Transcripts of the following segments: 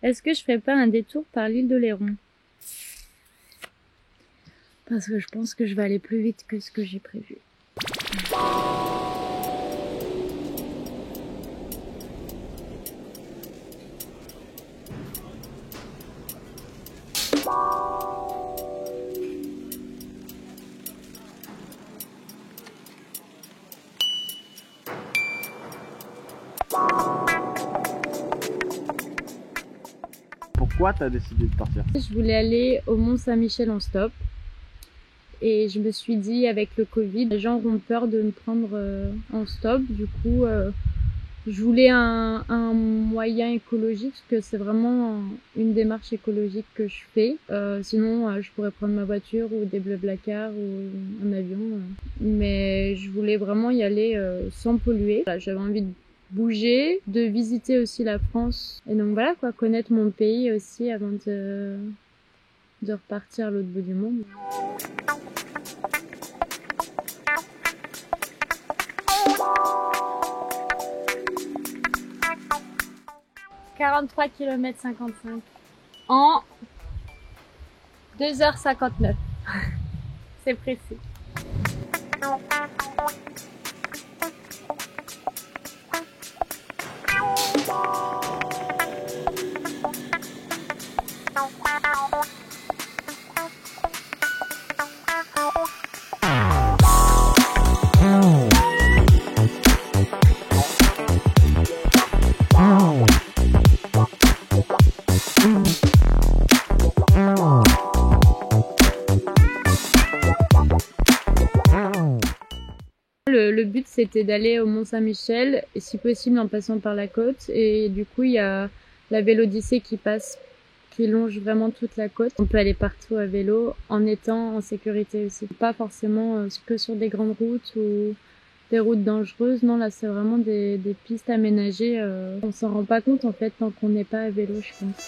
Est-ce que je ferais pas un détour par l'île d'Oléron? Parce que je pense que je vais aller plus vite que ce que j'ai prévu. Pourquoi t'as décidé de partir? Je voulais aller au Mont-Saint-Michel en stop. Et je me suis dit, avec le Covid, les gens auront peur de me prendre en stop. Du coup, je voulais un moyen écologique, parce que c'est vraiment une démarche écologique que je fais. Sinon, je pourrais prendre ma voiture ou des BlaBlaCar ou un avion. Mais je voulais vraiment y aller sans polluer. J'avais envie de bouger, de visiter aussi la France. Et donc voilà, quoi, connaître mon pays aussi avant de repartir à l'autre bout du monde. « 43 km 55 en 2h59. C'est précis. Le but c'était d'aller au Mont-Saint-Michel, et si possible en passant par la côte. Et du coup il y a la Vélodyssée qui passe, qui longe vraiment toute la côte. On peut aller partout à vélo en étant en sécurité aussi. Pas forcément que sur des grandes routes ou des routes dangereuses. Non, là c'est vraiment des pistes aménagées. On s'en rend pas compte en fait tant qu'on n'est pas à vélo, je pense.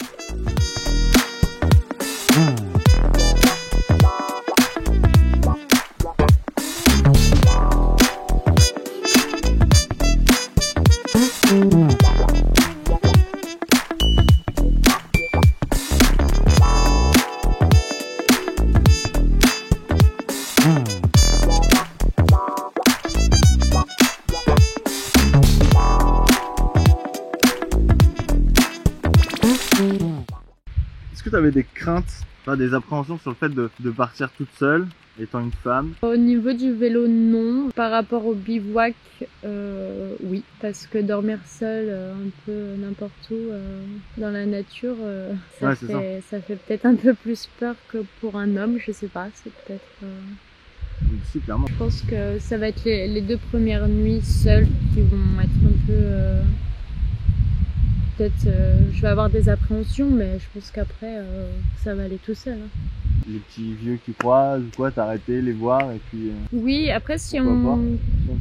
Est-ce que tu avais des craintes, des appréhensions sur le fait de partir toute seule, étant une femme? Au niveau du vélo, non. Par rapport au bivouac, oui. Parce que dormir seule un peu n'importe où dans la nature, ça fait peut-être un peu plus peur que pour un homme, je sais pas. C'est peut-être... Si, clairement. Je pense que ça va être les 2 premières nuits seules qui vont être un peu... Peut-être je vais avoir des appréhensions, mais je pense qu'après ça va aller tout seul. Hein. Les petits vieux qui croisent ou quoi, t'arrêter, les voir et puis... Oui, après si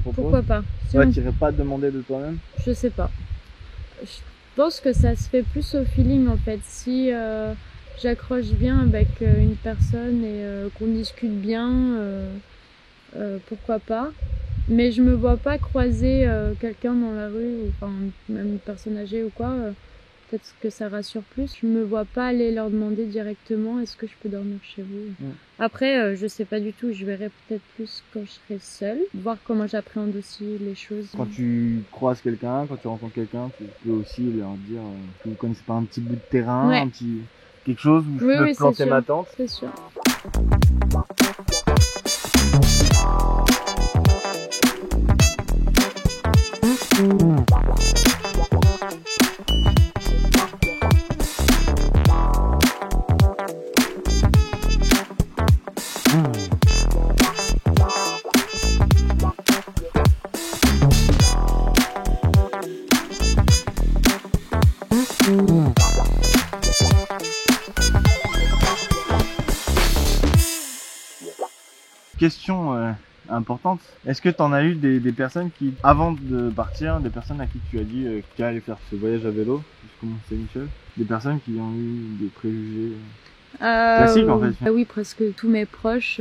pourquoi pas? Si ouais, t'irais pas demander de toi-même? Je sais pas. Je pense que ça se fait plus au feeling en fait. Si j'accroche bien avec une personne et qu'on discute bien, pourquoi pas. Mais je me vois pas croiser quelqu'un dans la rue, ou enfin même une personne âgée ou quoi. Peut-être que ça rassure plus. Je me vois pas aller leur demander directement est-ce que je peux dormir chez vous. Après, je sais pas du tout. Je verrai peut-être plus quand je serai seule. Voir comment j'appréhende aussi les choses. Quand tu croises quelqu'un, quand tu rencontres quelqu'un, tu peux aussi leur dire que vous connaissez pas un petit bout de terrain, un petit quelque chose où je peux planter ma tente. C'est sûr. Question importante, est-ce que tu en as eu des personnes qui, avant de partir, des personnes à qui tu as dit que tu allais faire ce voyage à vélo jusqu'au Mont-Saint-Michel, des personnes qui ont eu des préjugés? Classique en fait. Oui, presque tous mes proches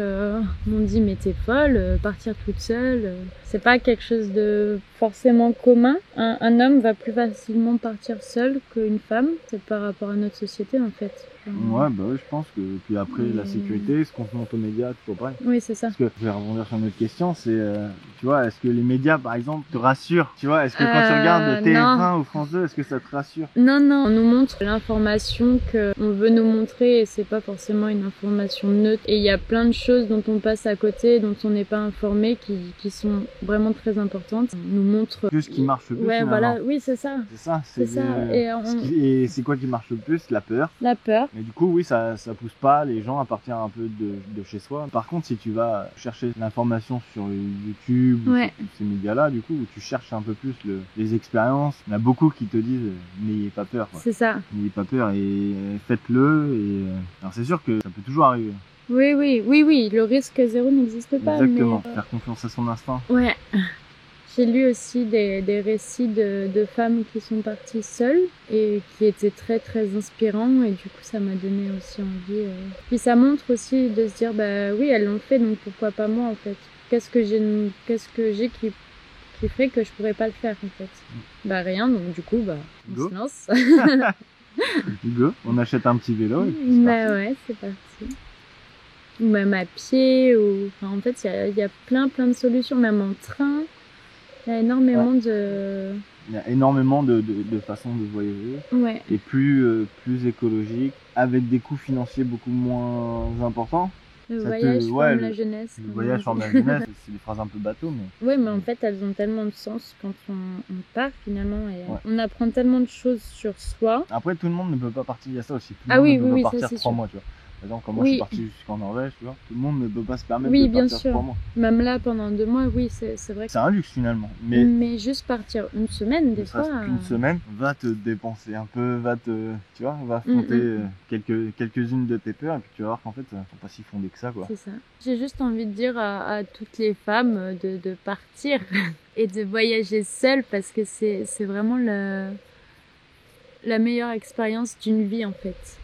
m'ont dit mais t'es folle, partir toute seule, c'est pas quelque chose de forcément commun. Un homme va plus facilement partir seul qu'une femme, c'est par rapport à notre société en fait. Ouais, bah oui, je pense que. Puis après, la sécurité, ce qu'on se montre aux médias, toujours pareil. Oui, c'est ça. Parce que je vais rebondir sur une autre question, c'est, tu vois, est-ce que les médias, par exemple, te rassurent? Tu vois, est-ce que quand tu regardes TF1 ou France 2, est-ce que ça te rassure? Non, on nous montre l'information qu'on veut nous montrer et c'est pas forcément une information neutre. Et il y a plein de choses dont on passe à côté, dont on n'est pas informé, qui sont vraiment très importantes. On nous montre. Que ce qui marche le plus. Ouais, voilà, oui, c'est ça. C'est ça, c'est ça. Et c'est quoi qui marche le plus? La peur. La peur. Mais du coup, oui, ça pousse pas les gens à partir un peu de chez soi. Par contre, si tu vas chercher l'information sur YouTube ou sur ces médias-là, du coup, où tu cherches un peu plus les expériences, il y en a beaucoup qui te disent n'ayez pas peur. C'est ça. N'ayez pas peur et faites-le. Et alors c'est sûr que ça peut toujours arriver. Oui, le risque zéro n'existe pas. Exactement. Mais faire confiance à son instinct. Ouais. J'ai lu aussi des récits de femmes qui sont parties seules et qui étaient très très inspirants et du coup ça m'a donné aussi envie. Puis ça montre aussi de se dire bah oui elles l'ont fait donc pourquoi pas moi en fait. Qu'est-ce que j'ai qui ferait que je pourrais pas le faire en fait. Bah rien donc du coup bah on se lance. Go. On achète un petit vélo et puis bah ouais c'est parti. Ou même à pied ou enfin, en fait il y a plein de solutions même en train. Il y a énormément Il y a énormément de façons de voyager. Et plus écologique, avec des coûts financiers beaucoup moins importants. Le voyage forme la jeunesse. Le voyage forme la jeunesse, c'est des phrases un peu bateau, mais... Oui, mais en fait, elles ont tellement de sens quand on part finalement. Et on apprend tellement de choses sur soi. Après, tout le monde ne peut pas partir, il y a ça aussi. Tout le monde ne peut pas partir 3 mois, tu vois. Par exemple, quand moi je suis parti jusqu'en Norvège, tu vois, tout le monde ne peut pas se permettre de partir 3 mois. Même là, pendant 2 mois, oui, c'est vrai. C'est un luxe finalement. Mais juste partir une semaine, des fois. Une semaine va te dépenser un peu, va affronter quelques-unes de tes peurs, et puis tu vas voir qu'en fait, ça ne sont pas si fondées que ça, quoi. C'est ça. J'ai juste envie de dire à toutes les femmes de partir et de voyager seules parce que c'est vraiment la meilleure expérience d'une vie en fait.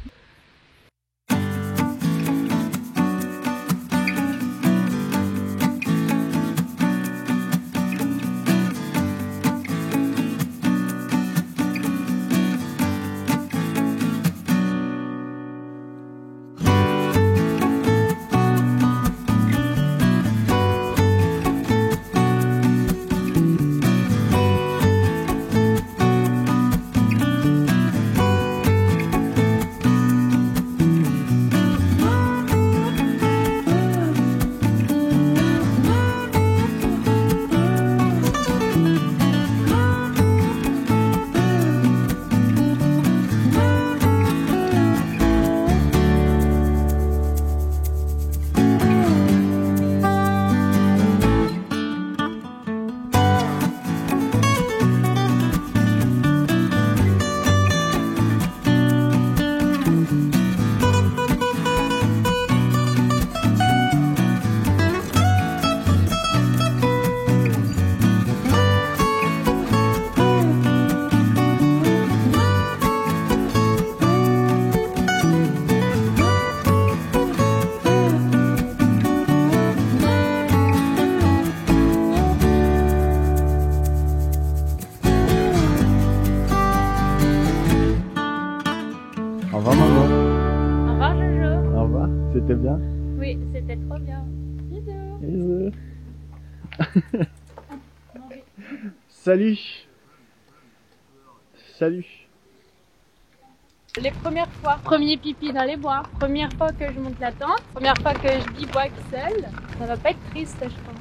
Au revoir maman. Au revoir Jojo. Au revoir, c'était bien? Oui, c'était trop bien. Bisous. Bisous. Salut. Salut. Les premières fois, premier pipi dans les bois, première fois que je monte la tente, première fois que je bivouac seule, ça va pas être triste je pense.